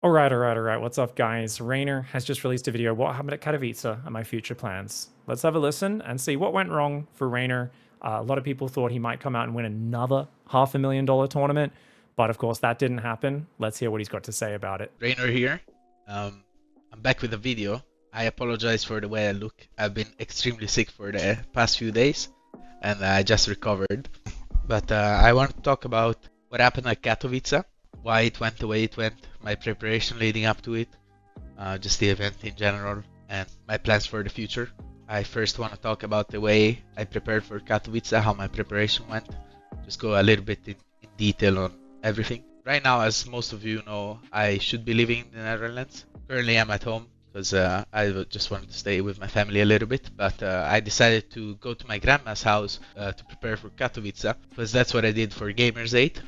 All right. What's up, guys? Reynor has just released a video. What happened at Katowice and my future plans? Let's have a listen and see what went wrong for Reynor. A lot of people thought he might come out and win another $500,000 tournament, but of course that didn't happen. Let's hear what he's got to say about it. Reynor here. I'm back with a video. I apologize for the way I look. I've been extremely sick for the past few days, and I just recovered. But I want to talk about what happened at Katowice, why it went the way it went, my preparation leading up to it, just the event in general, and my plans for the future. I first want to talk about the way I prepared for Katowice, how my preparation went. Just go a little bit in detail on everything. Right now, as most of you know, I should be living in the Netherlands. Currently, I'm at home because I just wanted to stay with my family a little bit. But I decided to go to my grandma's house to prepare for Katowice because that's what I did for Gamers 8.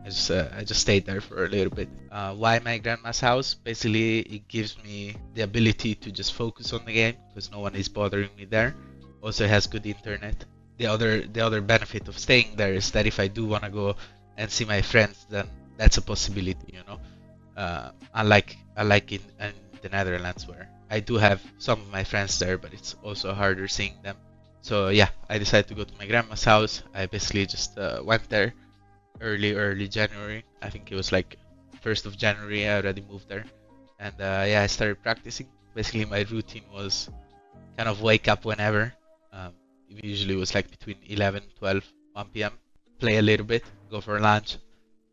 I just stayed there for a little bit. Why my grandma's house? Basically, it gives me the ability to just focus on the game because no one is bothering me there. Also, it has good internet. The other benefit of staying there is that if I do want to go and see my friends, then that's a possibility, you know. Unlike in the Netherlands, where I do have some of my friends there, but it's also harder seeing them. So yeah, I decided to go to my grandma's house. I basically just went there early January. I think it was like 1st of January. I already moved there, and yeah, I started practicing. Basically, my routine was kind of wake up whenever. It usually was like between 11, 12, 1 p.m. Play a little bit, go for lunch,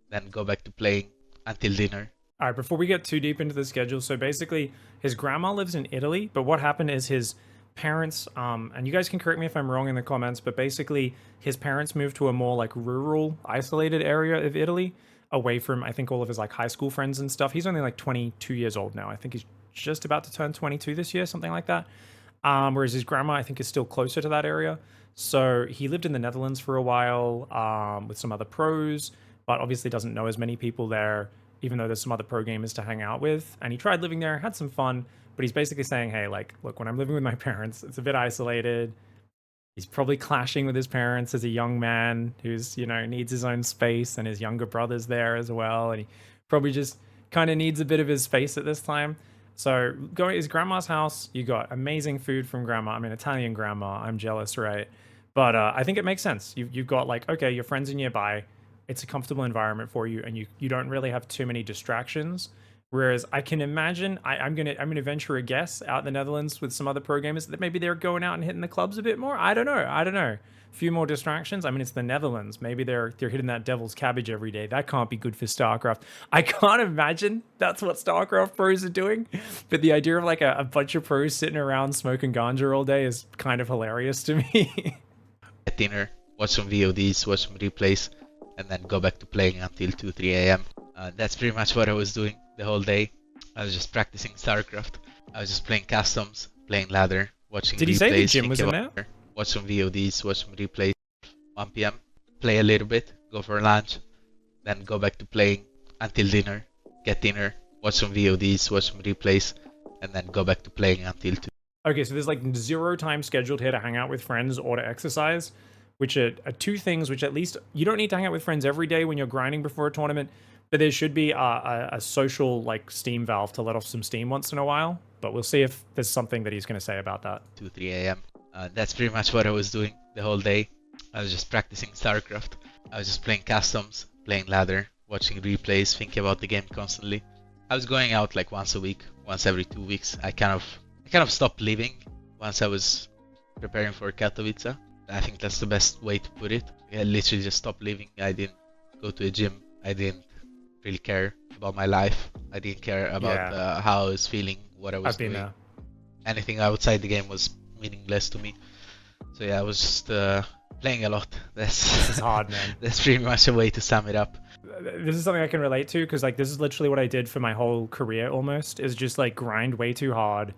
then go back to playing until dinner. All right, before we get too deep into the schedule, so basically his grandma lives in Italy, but what happened is his parents, and you guys can correct me if I'm wrong in the comments, but basically his parents moved to a more like rural, isolated area of Italy, away from I think all of his like high school friends and stuff. He's only like 22 years old now. I think he's just about to turn 22 this year, something like that. Whereas his grandma, I think, is still closer to that area. So he lived in the Netherlands for a while with some other pros, but obviously doesn't know as many people there, even though there's some other pro gamers to hang out with. And he tried living there, had some fun, but he's basically saying, hey, like, look, when I'm living with my parents, it's a bit isolated. He's probably clashing with his parents as a young man who's, needs his own space, and his younger brother's there as well. And he probably just kind of needs a bit of his space at this time. So going to his grandma's house, you got amazing food from grandma. I mean, Italian grandma. I'm jealous, right? But I think it makes sense. You've got like, okay, your friends are nearby. It's a comfortable environment for you, and you don't really have too many distractions. Whereas I can imagine, I'm gonna venture a guess out in the Netherlands with some other pro gamers that maybe they're going out and hitting the clubs a bit more. I don't know. A few more distractions. I mean, it's the Netherlands. Maybe they're hitting that devil's cabbage every day. That can't be good for StarCraft. I can't imagine that's what StarCraft pros are doing. But the idea of like a bunch of pros sitting around smoking ganja all day is kind of hilarious to me. At dinner, watch some VODs, watch some replays, and then go back to playing until 2, 3 a.m. That's pretty much what I was doing the whole day. I was just practicing StarCraft. I was just playing customs, playing ladder, watching Did replays. he say the gym was in there? Watch some VODs, watch some replays. 1 p.m. Play a little bit, go for lunch, then go back to playing until dinner. Get dinner, watch some VODs, watch some replays, and then go back to playing until 2. Okay, so there's like 0 time scheduled here to hang out with friends or to exercise, which are two things which at least you don't need to hang out with friends every day when you're grinding before a tournament, but there should be a social like steam valve to let off some steam once in a while. But we'll see if there's something that he's going to say about that. 2, 3 a.m. That's pretty much what I was doing the whole day. I was just practicing StarCraft. I was just playing customs, playing ladder, watching replays, thinking about the game constantly. I was going out like once a week, once every 2 weeks. I kind of stopped living once I was preparing for Katowice. I think that's the best way to put it. I literally just stopped living. I didn't go to a gym. I didn't really care about my life. I didn't care about how I was feeling, what I was doing. There. Anything outside the game was meaningless to me. So yeah, I was just playing a lot. This is hard, man. That's pretty much a way to sum it up. This is something I can relate to because like this is literally what I did for my whole career almost, is just like grind way too hard,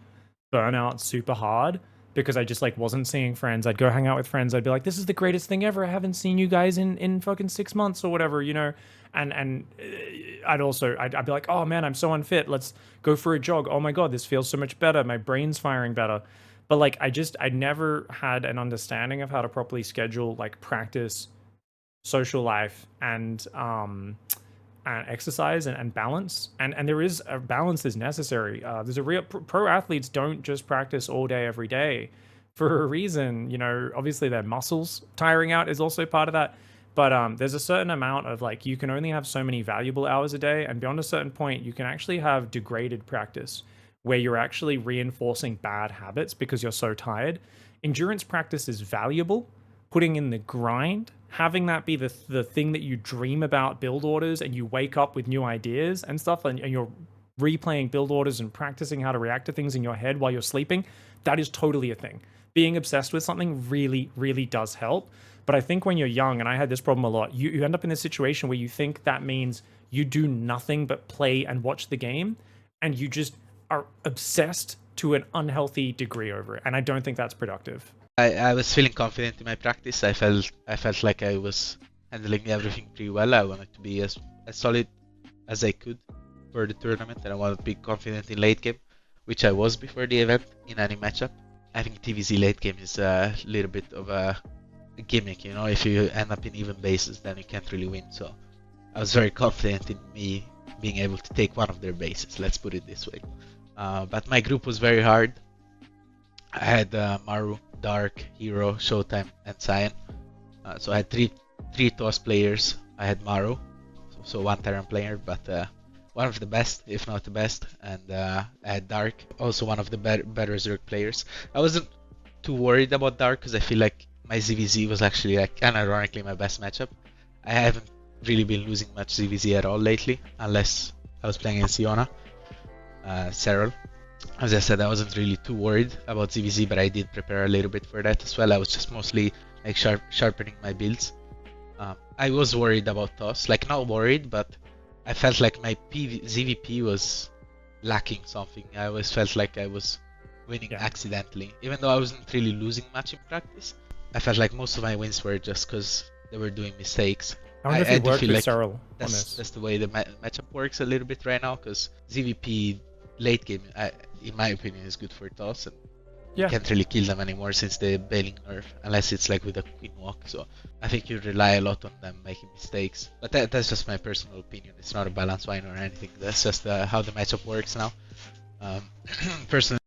burn out super hard, because I just like wasn't seeing friends. I'd go hang out with friends. I'd be like, this is the greatest thing ever. I haven't seen you guys in fucking 6 months or whatever, and I'd be like, oh man, I'm so unfit. Let's go for a jog. Oh my God, this feels so much better. My brain's firing better. But like, I never had an understanding of how to properly schedule like practice, social life, and and exercise and balance. And there is a balance is necessary. There's a real pro athletes don't just practice all day every day for a reason. You know, obviously their muscles tiring out is also part of that. But there's a certain amount of like you can only have so many valuable hours a day, and beyond a certain point, you can actually have degraded practice where you're actually reinforcing bad habits because you're so tired. Endurance practice is valuable. Putting in the grind, having that be the thing that you dream about build orders and you wake up with new ideas and stuff, and you're replaying build orders and practicing how to react to things in your head while you're sleeping, that is totally a thing. Being obsessed with something really, really does help. But I think when you're young, and I had this problem a lot, you end up in this situation where you think that means you do nothing but play and watch the game, and you just are obsessed to an unhealthy degree over it. And I don't think that's productive. I was feeling confident in my practice. I felt like I was handling everything pretty well. I wanted to be as solid as I could for the tournament, and I wanted to be confident in late game, which I was before the event in any matchup. I think TVZ late game is a little bit of a gimmick, you know. If you end up in even bases, then you can't really win. So I was very confident in me being able to take one of their bases. Let's put it this way. But my group was very hard. I had Maru, Dark, Hero, Showtime, and Cyan. So I had three toss players. I had Maru, so one Terran player, but one of the best, if not the best. And I had Dark, also one of the better Zerg players. I wasn't too worried about Dark because I feel like my ZVZ was actually like unironically my best matchup. I haven't really been losing much ZVZ at all lately, unless I was playing against Iona, Serral. As I said, I wasn't really too worried about ZVZ, but I did prepare a little bit for that as well. I was just mostly like sharpening my builds. I was worried about toss, like not worried, but I felt like my ZVP was lacking something. I always felt like I was winning accidentally, even though I wasn't really losing much in practice. I felt like most of my wins were just because they were doing mistakes. I wonder if you worked with like Serral on that's this. the way the matchup works a little bit right now, because ZVP late game, in my opinion, is good for toss, and you can't really kill them anymore since the bailing nerf, unless it's like with a queen walk. So I think you rely a lot on them making mistakes. But that's just my personal opinion. It's not a balance wine or anything. That's just how the matchup works now. Personally.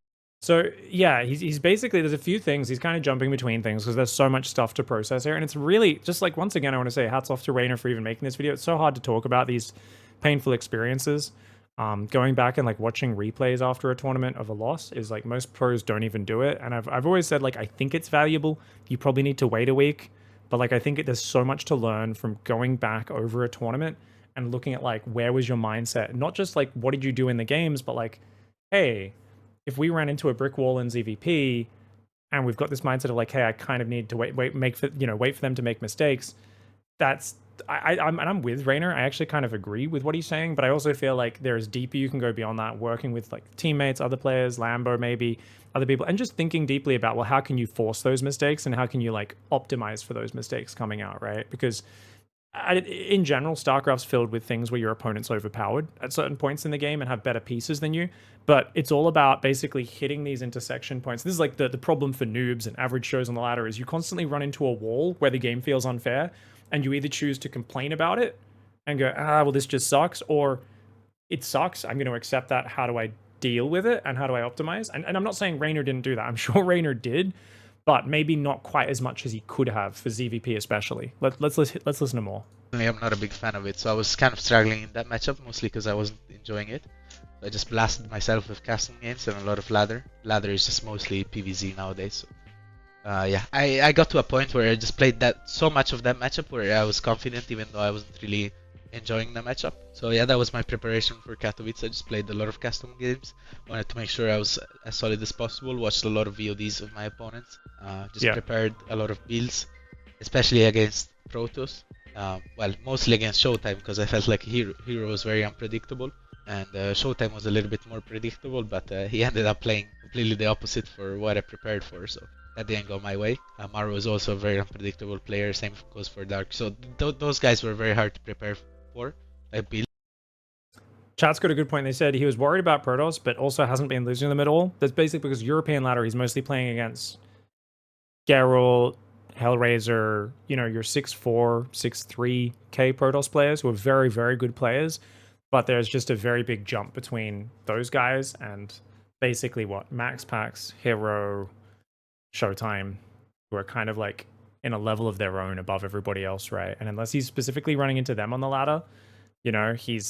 So yeah, he's basically, there's a few things, he's kind of jumping between things because there's so much stuff to process here, and it's really just like, once again, I want to say hats off to Reynor for even making this video. It's so hard to talk about these painful experiences. Going back and like watching replays after a tournament of a loss is like, most pros don't even do it, and I've always said like, I think it's valuable. You probably need to wait a week, but like I think there's so much to learn from going back over a tournament and looking at like, where was your mindset, not just like what did you do in the games, but like, hey, if we ran into a brick wall in ZVP and we've got this mindset of like, hey, I kind of need to wait for them to make mistakes. I'm with Reynor. I actually kind of agree with what he's saying, but I also feel like there's deeper you can go beyond that, working with like teammates, other players, Lambo, maybe other people, and just thinking deeply about, well, how can you force those mistakes and how can you like optimize for those mistakes coming out, right? Because in general, StarCraft's filled with things where your opponent's overpowered at certain points in the game and have better pieces than you, but it's all about basically hitting these intersection points. This is like the problem for noobs and average shows on the ladder, is you constantly run into a wall where the game feels unfair, and you either choose to complain about it and go, well, this just sucks, or it sucks, I'm going to accept that, how do I deal with it, and how do I optimize? And I'm not saying Reynor didn't do that. I'm sure Reynor did, but maybe not quite as much as he could have for ZVP especially. Let's listen to more. I'm not a big fan of it, so I was kind of struggling in that matchup, mostly because I wasn't enjoying it. So I just blasted myself with custom games and a lot of ladder. Ladder is just mostly PvZ nowadays. So, yeah, I got to a point where I just played that so much of that matchup where I was confident, even though I wasn't really enjoying the matchup. So yeah, that was my preparation for Katowice. I just played a lot of custom games. Wanted to make sure I was as solid as possible. Watched a lot of VODs of my opponents. Prepared a lot of builds, especially against Protoss. Well, mostly against Showtime, because I felt like Hero was very unpredictable, and Showtime was a little bit more predictable, but he ended up playing completely the opposite for what I prepared for, so that didn't go my way. Maru was also a very unpredictable player, same goes for Dark, so those guys were very hard to prepare for. I build. Chat's got a good point. They said he was worried about Protoss, but also hasn't been losing them at all. That's basically because European ladder, he's mostly playing against Geralt, Hellraiser, you know, your 6'4", 6'3" Protoss players who are very, very good players, but there's just a very big jump between those guys and basically what Max Pax, Hero, Showtime, who are kind of like in a level of their own above everybody else, right? And unless he's specifically running into them on the ladder, you know, he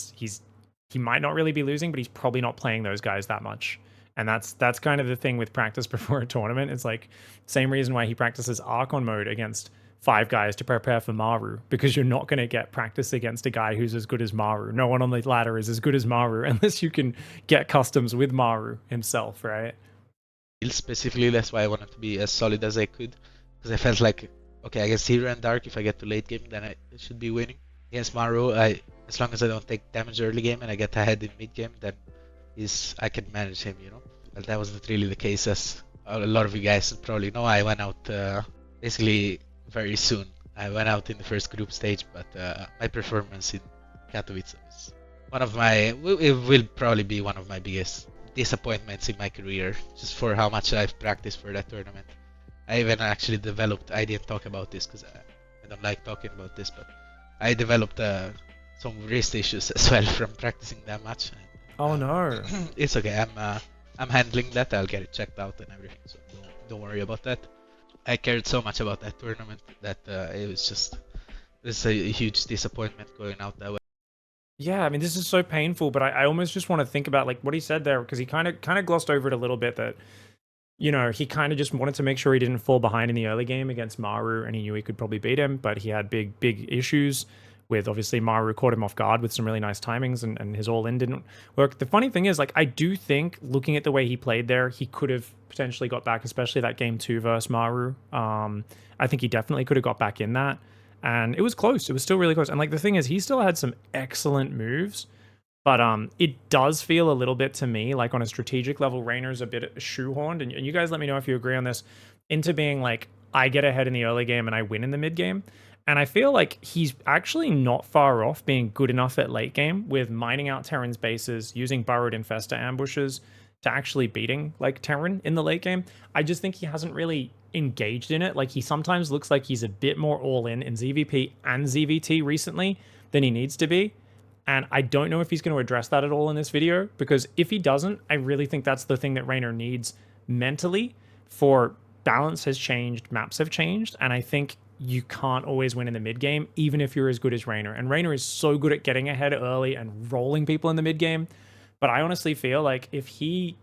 might not really be losing, but he's probably not playing those guys that much. And that's kind of the thing with practice before a tournament. It's like same reason why he practices Archon mode against 5 guys to prepare for Maru, because you're not going to get practice against a guy who's as good as Maru. No one on the ladder is as good as Maru unless you can get customs with Maru himself, right? Specifically, that's why I wanted to be as solid as I could, because I felt like, okay, against Hero and Dark, if I get to late game, then I should be winning. Against Maru, as long as I don't take damage early game and I get ahead in mid game, then I can manage him, you know. But that wasn't really the case, as a lot of you guys probably know. I went out basically very soon. I went out in the first group stage, but my performance in Katowice was it will probably be one of my biggest disappointments in my career, just for how much I've practiced for that tournament. I even actually developed, I didn't talk about this because I don't like talking about this, but I developed some wrist issues as well from practicing that much. And, oh no. It's okay, I'm handling that. I'll get it checked out and everything, so don't worry about that. I cared so much about that tournament that it's a huge disappointment going out that way. Yeah, I mean, this is so painful, but I almost just want to think about like what he said there, because he kind of glossed over it a little bit, that, you know, he kind of just wanted to make sure he didn't fall behind in the early game against Maru, and he knew he could probably beat him, but he had big issues with, obviously, Maru caught him off guard with some really nice timings, and his all-in didn't work. The funny thing is, like, I do think, looking at the way he played there, he could have potentially got back, especially that game 2 versus Maru. I think he definitely could have got back in that. And it was close. It was still really close. And like the thing is, he still had some excellent moves, but it does feel a little bit to me like on a strategic level, Reynor's a bit shoehorned. And you guys let me know if you agree on this, into being like, I get ahead in the early game and I win in the mid game. And I feel like he's actually not far off being good enough at late game with mining out Terran's bases, using burrowed infester ambushes to actually beating like Terran in the late game. I just think he hasn't really engaged in it. Like, he sometimes looks like he's a bit more all in ZVP and ZVT recently than he needs to be. And I don't know if he's going to address that at all in this video, because if he doesn't, I really think that's the thing that Reynor needs mentally. For balance has changed, maps have changed, and I think you can't always win in the mid game, even if you're as good as Reynor. And Reynor is so good at getting ahead early and rolling people in the mid game. But I honestly feel like if he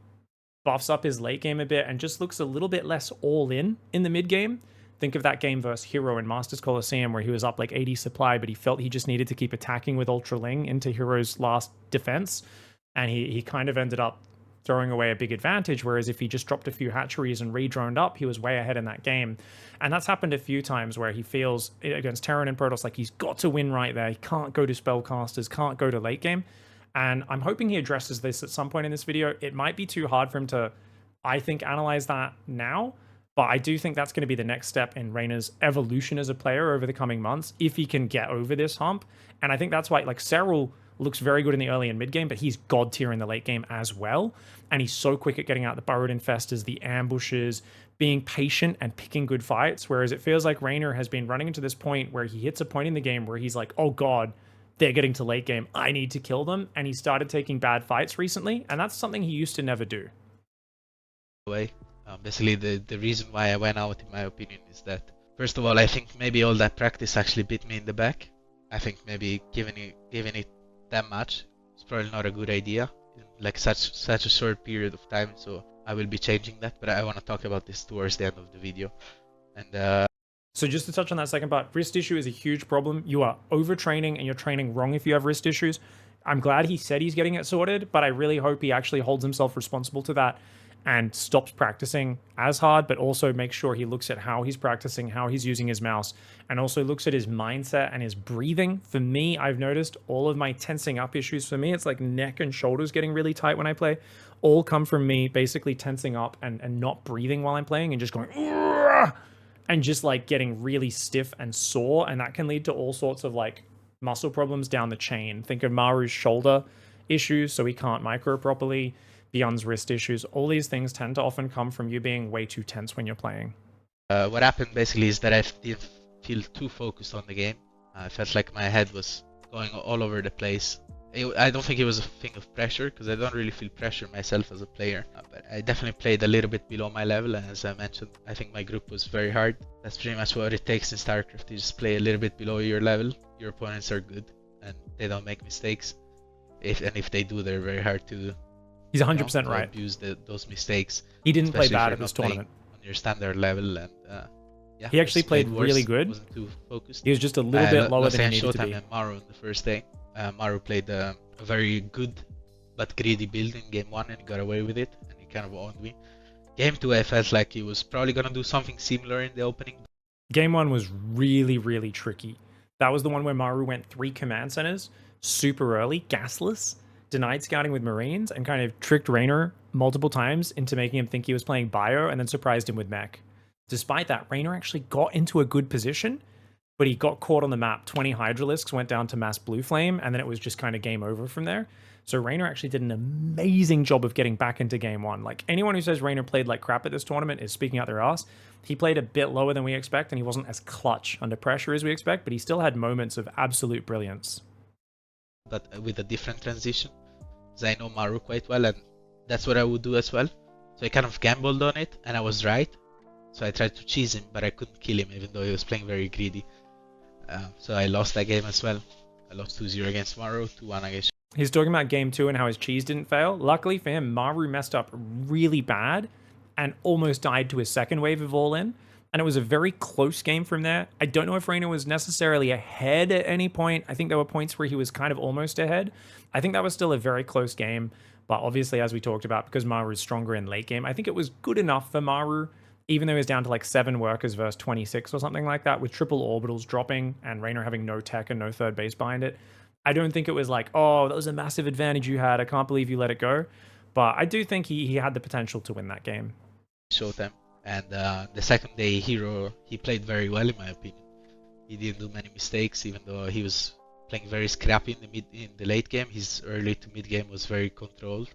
buffs up his late game a bit and just looks a little bit less all in the mid game, think of that game versus Hero in Masters Coliseum where he was up like 80 supply, but he felt he just needed to keep attacking with Ultra Ling into Hero's last defense. And he kind of ended up throwing away a big advantage, whereas if he just dropped a few hatcheries and re-droned up, he was way ahead in that game. And that's happened a few times where he feels against Terran and Protoss like he's got to win right there. He can't go to spellcasters, can't go to late game. And I'm hoping he addresses this at some point in this video. It might be too hard for him to, I think, analyze that now, but I do think that's going to be the next step in Reynor's evolution as a player over the coming months, if he can get over this hump. And I think that's why, like, Serral looks very good in the early and mid game, but he's god tier in the late game as well. And he's so quick at getting out the burrowed infestors, the ambushes, being patient and picking good fights. Whereas it feels like Reynor has been running into this point where he hits a point in the game where he's like, oh god, they're getting to late game, I need to kill them. And he started taking bad fights recently, and that's something he used to never do. Basically, the reason why I went out, in my opinion, is that, first of all, I think maybe all that practice actually bit me in the back. I think maybe giving it that much is probably not a good idea in like such a short period of time. So I will be changing that, but I want to talk about this towards the end of the video. And so just to touch on that second part, wrist issue is a huge problem. You are overtraining and you're training wrong if you have wrist issues. I'm glad he said he's getting it sorted, but I really hope he actually holds himself responsible to that and stops practicing as hard, but also makes sure he looks at how he's practicing, how he's using his mouse, and also looks at his mindset and his breathing. For me, I've noticed all of my tensing up issues. For me, it's like neck and shoulders getting really tight when I play. All come from me basically tensing up and not breathing while I'm playing and just going, "Urgh!" and just like getting really stiff and sore. And that can lead to all sorts of like muscle problems down the chain. Think of Maru's shoulder issues, so he can't micro properly. Beyond's wrist issues. All these things tend to often come from you being way too tense when you're playing. What happened basically is that I didn't feel too focused on the game. I felt like my head was going all over the place. I don't think it was a thing of pressure, because I don't really feel pressure myself as a player. But I definitely played a little bit below my level, and as I mentioned, I think my group was very hard. That's pretty much what it takes in StarCraft. You just play a little bit below your level. Your opponents are good, and they don't make mistakes. If they do, they're very hard to. He's 100% right. Abuse those mistakes. He didn't play bad at this tournament. On your standard level, and yeah, he actually played really good. Wasn't too focused. He was just a little bit lower than he needed to be. And Maru in the first day. Maru played a very good but greedy build in game 1 and he got away with it, and he kind of owned me. Game 2, I felt like he was probably gonna do something similar in the opening. Game 1 was really, really tricky. That was the one where Maru went 3 command centers super early, gasless, denied scouting with Marines, and kind of tricked Reynor multiple times into making him think he was playing Bio, and then surprised him with mech. Despite that, Reynor actually got into a good position, but he got caught on the map. 20 Hydralisks went down to mass Blue Flame, and then it was just kind of game over from there. So Reynor actually did an amazing job of getting back into game 1. Like, anyone who says Reynor played like crap at this tournament is speaking out their ass. He played a bit lower than we expect, and he wasn't as clutch under pressure as we expect, but he still had moments of absolute brilliance. But with a different transition, because I know Maru quite well, and that's what I would do as well. So I kind of gambled on it, and I was right. So I tried to cheese him, but I couldn't kill him, even though he was playing very greedy. So I lost that game as well. I lost 2-0 against Maru, 2-1 against. He's talking about game 2 and how his cheese didn't fail. Luckily for him, Maru messed up really bad and almost died to his second wave of all-in. And it was a very close game from there. I don't know if Reynor was necessarily ahead at any point. I think there were points where he was kind of almost ahead. I think that was still a very close game. But obviously, as we talked about, because Maru is stronger in late game, I think it was good enough for Maru, even though he was down to like 7 workers versus 26 or something like that, with triple orbitals dropping and Reynor having no tech and no third base behind it. I don't think it was like, oh, that was a massive advantage you had. I can't believe you let it go. But I do think he had the potential to win that game. Showtime. And the second day, Hero, he played very well in my opinion. He didn't do many mistakes, even though he was playing very scrappy in the late game. His early to mid game was very controlled,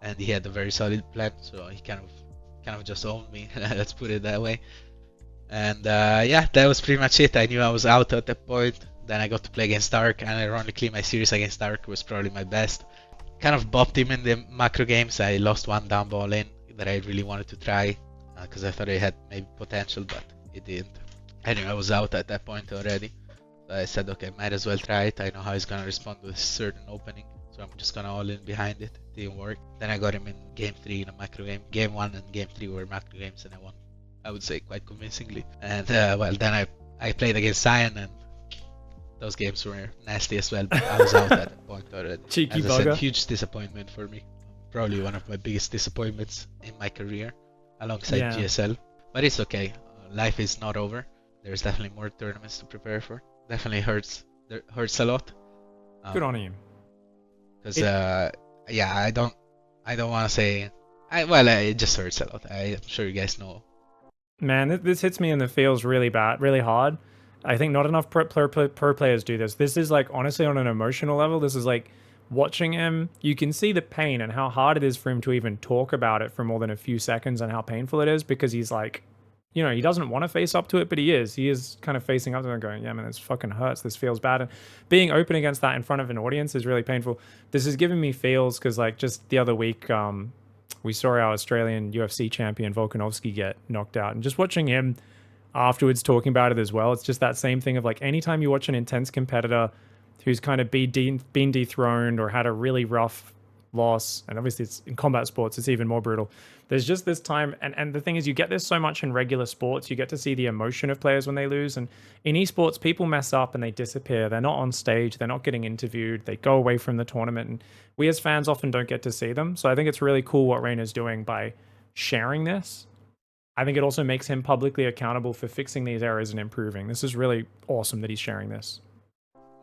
and he had a very solid plan. So he kind of just owned me. Let's put it that way. And yeah, that was pretty much it. I knew I was out at that point. Then I got to play against Dark, and ironically my series against Dark was probably my best. Kind of bopped him in the macro games. I lost one down ball in that I really wanted to try, because I thought it had maybe potential, but it didn't. Anyway, I was out at that point already. So I said, okay, might as well try it. I know how he's gonna respond with a certain opening, so I'm just gonna all in behind it. It didn't work. Then I got him in game 3 in a macro game. Game 1 and game 3 were macro games, and I won, I would say, quite convincingly. And well, then I played against Cyan, and those games were nasty as well, but I was out at that point already. Cheeky as I bugger. said, huge disappointment for me. Probably one of my biggest disappointments in my career, alongside GSL. But it's okay. Life is not over. There's definitely more tournaments to prepare for. Definitely hurts a lot. Good on you. Because yeah, I don't want to say. It just hurts a lot. I'm sure you guys know. Man, this hits me in the feels really bad, really hard. I think not enough pro players do this. This is like, honestly, on an emotional level, this is like watching him. You can see the pain and how hard it is for him to even talk about it for more than a few seconds, and how painful it is, because he's like, you know, he doesn't want to face up to it, but he is kind of facing up to it and going, yeah, man, this fucking hurts. This feels bad. And being open against that in front of an audience is really painful. This is giving me feels, because like just the other week, we saw our Australian UFC champion Volkanovski get knocked out, and just watching him afterwards talking about it as well, it's just that same thing of like, anytime you watch an intense competitor who's kind of been dethroned or had a really rough loss, and obviously it's in combat sports, it's even more brutal. There's just this time, and the thing is, you get this so much in regular sports. You get to see the emotion of players when they lose, and in esports, people mess up and they disappear. They're not on stage, they're not getting interviewed, they go away from the tournament, and we as fans often don't get to see them. So I think it's really cool what Reynor's doing by sharing this. I think it also makes him publicly accountable for fixing these errors and improving. This is really awesome that he's sharing this.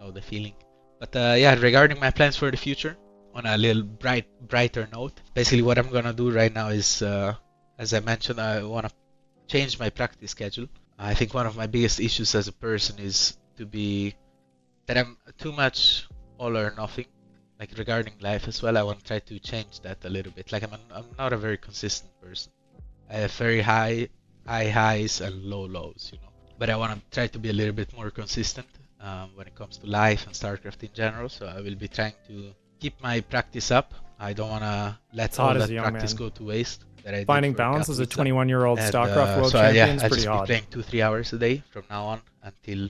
Oh, the feeling. But yeah, regarding my plans for the future, on a little brighter note, basically what I'm gonna do right now is, as I mentioned, I wanna change my practice schedule. I think one of my biggest issues as a person is that I'm too much all or nothing. Like regarding life as well, I want to try to change that a little bit. Like I'm not a very consistent person. I have very high high highs and low lows, you know. But I want to try to be a little bit more consistent when it comes to life and StarCraft in general. So I will be trying to keep my practice up. I don't want to let It's all hard as that a young practice man. go to waste that I did Finding for balance as a Katowice. 21-year-old And StarCraft world yeah, champion is I'll pretty just be hard. playing 2-3 hours a day from now on until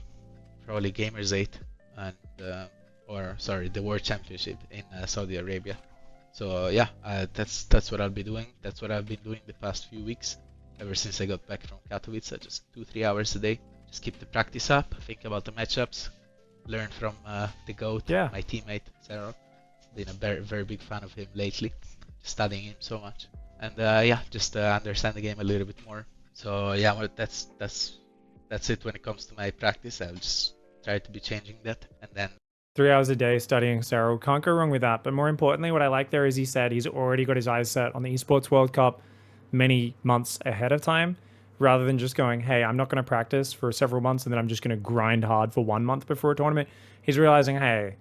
probably Gamers 8 and or sorry, the World Championship in Saudi Arabia. So yeah, that's what I'll be doing. That's what I've been doing the past few weeks, ever since I got back from Katowice. Just 2-3 hours a day. Just keep the practice up. Think about the matchups. Learn from the GOAT, Yeah. my teammate Sarah. Been a very big fan of him lately. Studying him so much, and yeah, just understand the game a little bit more. So yeah, well, that's it when it comes to my practice. I'll just try to be changing that, and then 3 hours a day studying Cero. Can't go wrong with that. But more importantly, what I like there is he said he's already got his eyes set on the Esports World Cup many months ahead of time, rather than just going, hey, I'm not going to practice for several months and then I'm just going to grind hard for 1 month before a tournament. He's realizing, hey,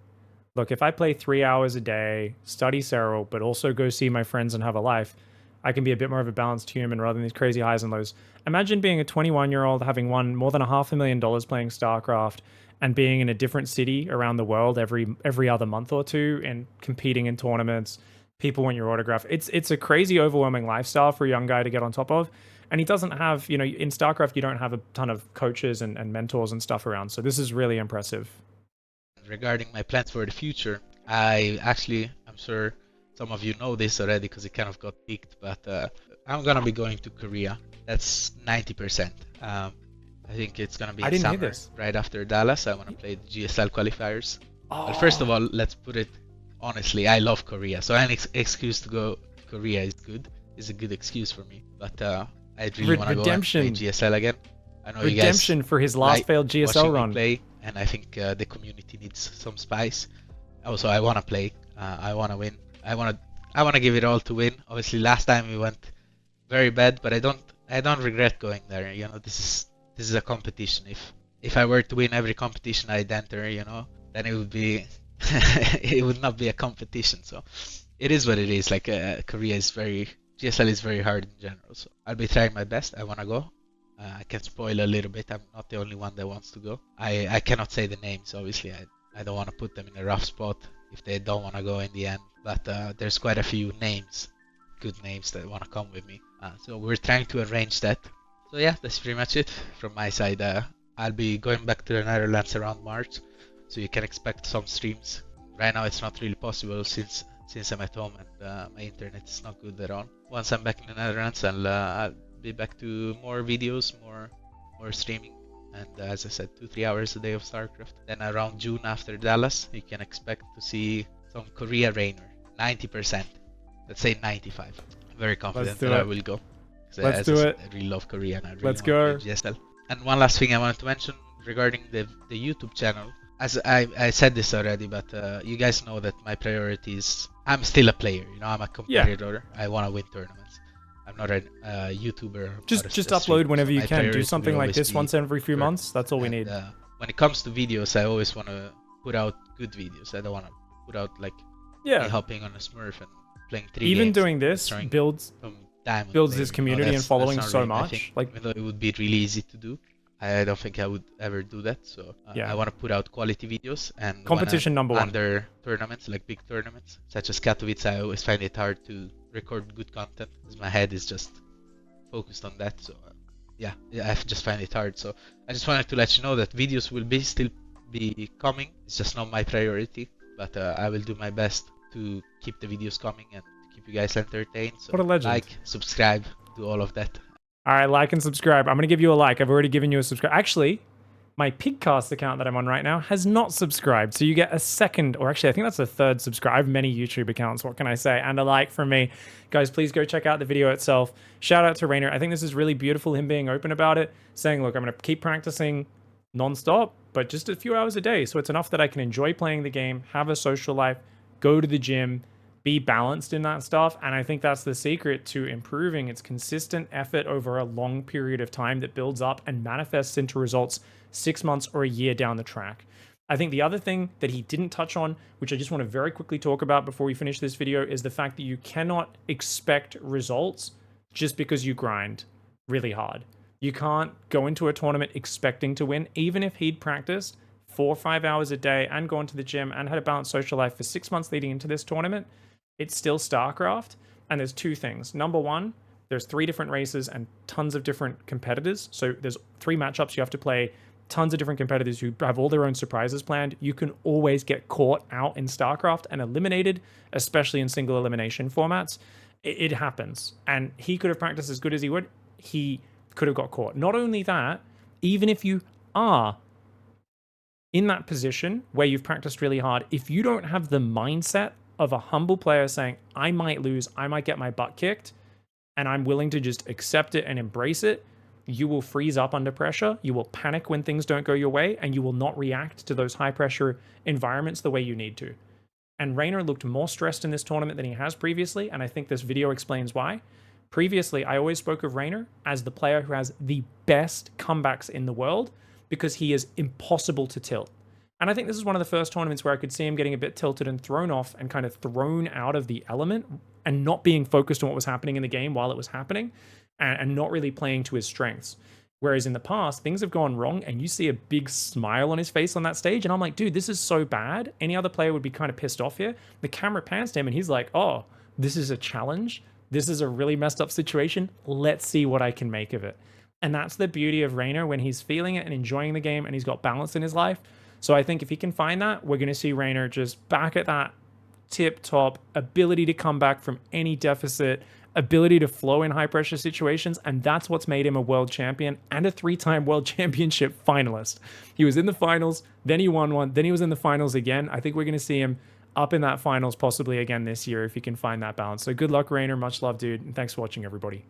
look, if I play 3 hours a day, study Cero, but also go see my friends and have a life, I can be a bit more of a balanced human rather than these crazy highs and lows. Imagine being a 21-year-old having won more than $500,000 playing StarCraft and being in a different city around the world every other month or two and competing in tournaments. People want your autograph. It's a crazy, overwhelming lifestyle for a young guy to get on top of. And he doesn't have, you know, in StarCraft, you don't have a ton of coaches and mentors and stuff around. So this is really impressive. regarding my plans for the future, I'm sure some of you know this already because it kind of got leaked, but I'm gonna be going to Korea. That's 90%. I think it's gonna be I in didn't hear summer, this. right after Dallas. I want to play the GSL qualifiers. Oh, But first of all, let's put it honestly. I love Korea, so any excuse to go to Korea is good. Is a good excuse for me. But I really want to go and play redemption. GSL again. I know Redemption you guys for his last like failed GSL watching run. me play, and I think the community needs some spice. Also, I want to play. I want to win. I want to give it all to win. Obviously, last time we went very bad, but I don't regret going there. You know, this is a competition. If I were to win every competition I'd enter, you know, then it would be it would not be a competition. So it is what it is. Like Korea is very GSL is very hard in general. So I'll be trying my best. I want to go. I can spoil a little bit. I'm not the only one that wants to go. I cannot say the names. Obviously, I don't want to put them in a rough spot if they don't want to go in the end. But there's quite a few names, good names that want to come with me. So we're trying to arrange that. So yeah, that's pretty much it from my side. I'll be going back to the Netherlands around March, so you can expect some streams. Right now it's not really possible since I'm at home and my internet is not good at all. Once I'm back in the Netherlands, I'll be back to more videos, more streaming, and as I said, 2-3 hours a day of StarCraft. Then around June after Dallas, you can expect to see some Korea Reynor, 90%. Let's say 95. I'm very confident that I will go. Let's do it. I really love Korea and I really Let's want go. to play GSL. And one last thing I wanted to mention regarding the YouTube channel. As I said this already, but you guys know that my priority is I'm still a player. You know, I'm a competitor. Yeah. I want to win tournaments. I'm not a YouTuber. Just upload whenever you can. Do something like this once every few months. That's all we need. When it comes to videos, I always want to put out good videos. I don't want to put out like me hopping on a Smurf and playing 3 Even games. doing this builds his community and following so really much. Like, even though it would be really easy to do, I don't think I would ever do that. So I want to put out quality videos and competition number one. Under tournaments, like big tournaments such as Katowice, I always find it hard to record good content because my head is just focused on that. So yeah, I just find it hard. So I just wanted to let you know that videos will still be coming. It's just not my priority, but I will do my best to keep the videos coming and keep you guys entertained. So what a legend. Like, subscribe, do all of that. All right, like and subscribe. I'm going to give you a like. I've already given you a subscribe. Actually, my Pigcast account that I'm on right now has not subscribed. So you get a second, or actually, I think that's the third subscribe. I have many YouTube accounts, what can I say? And a like from me. Guys, please go check out the video itself. Shout out to Reynor. I think this is really beautiful, him being open about it, saying, look, I'm going to keep practicing nonstop, but just a few hours a day. So it's enough that I can enjoy playing the game, have a social life, go to the gym, be balanced in that stuff. And I think that's the secret to improving. It's consistent effort over a long period of time that builds up and manifests into results 6 months or a year down the track. I think the other thing that he didn't touch on, which I just want to very quickly talk about before we finish this video, is the fact that you cannot expect results just because you grind really hard. You can't go into a tournament expecting to win, even if he'd practiced 4 or 5 hours a day and gone to the gym and had a balanced social life for 6 months leading into this tournament. It's still StarCraft, and there's two things. Number one, there's 3 different races and tons of different competitors. So there's 3 matchups you have to play, tons of different competitors who have all their own surprises planned. You can always get caught out in StarCraft and eliminated, especially in single elimination formats. It happens. And he could have practiced as good as he would. He could have got caught. Not only that, even if you are in that position where you've practiced really hard, if you don't have the mindset of a humble player saying, I might lose, I might get my butt kicked, and I'm willing to just accept it and embrace it, you will freeze up under pressure, you will panic when things don't go your way, and you will not react to those high pressure environments the way you need to. And Reynor looked more stressed in this tournament than he has previously, and I think this video explains why. Previously, I always spoke of Reynor as the player who has the best comebacks in the world because he is impossible to tilt. And I think this is one of the first tournaments where I could see him getting a bit tilted and thrown off and kind of thrown out of the element and not being focused on what was happening in the game while it was happening and not really playing to his strengths. Whereas in the past, things have gone wrong and you see a big smile on his face on that stage. And I'm like, dude, this is so bad. Any other player would be kind of pissed off here. The camera pans to him and he's like, oh, this is a challenge. This is a really messed up situation. Let's see what I can make of it. And that's the beauty of Reynor when he's feeling it and enjoying the game and he's got balance in his life. So I think if he can find that, we're going to see Reynor just back at that tip-top ability to come back from any deficit, ability to flow in high-pressure situations, and that's what's made him a world champion and a 3-time world championship finalist. He was in the finals, then he won one, then he was in the finals again. I think we're going to see him up in that finals possibly again this year if he can find that balance. So good luck, Reynor. Much love, dude, and thanks for watching, everybody.